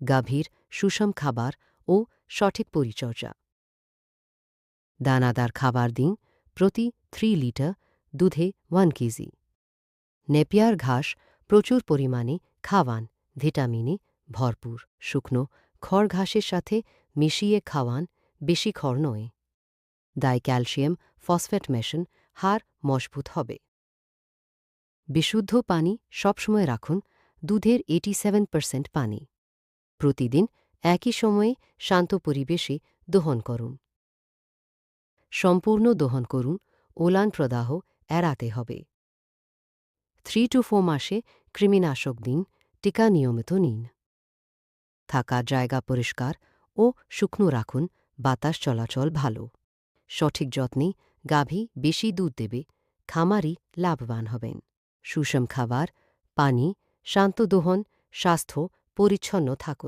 গাভীর সুষম খাবার ও সঠিক পরিচর্যা। দানাদার খাবার দিন, প্রতি 3 লিটার দুধে 1 কেজি। নেপিয়ার ঘাস প্রচুর পরিমাণে খাওয়ান, ভিটামিনে ভরপুর। শুকনো খড় ঘাসের সাথে মিশিয়ে খাওয়ান, বেশি খড় নয়। দায় ক্যালসিয়াম ফসফেট মেশান, হাড় মজবুত হবে। বিশুদ্ধ পানি সবসময় রাখুন, দুধের 87% পানি। প্রতিদিন একই সময়ে শান্ত পরিবেশে দোহন করুন। সম্পূর্ণ দোহন করুন, ওলান প্রদাহ এড়াতে হবে। 3 to 4 মাসে কৃমিনাশক দিন, টিকা নিয়মিত নিন। থাকার জায়গা পরিষ্কার ও শুকনো রাখুন, বাতাস চলাচল ভালো। সঠিক যত্নে গাভী বেশি দুধ দেবে, খামারি লাভবান হবেন। সুষম খাবার, পানি, শান্ত দোহন, স্বাস্থ্য পরিচ্ছন্ন থাকুন।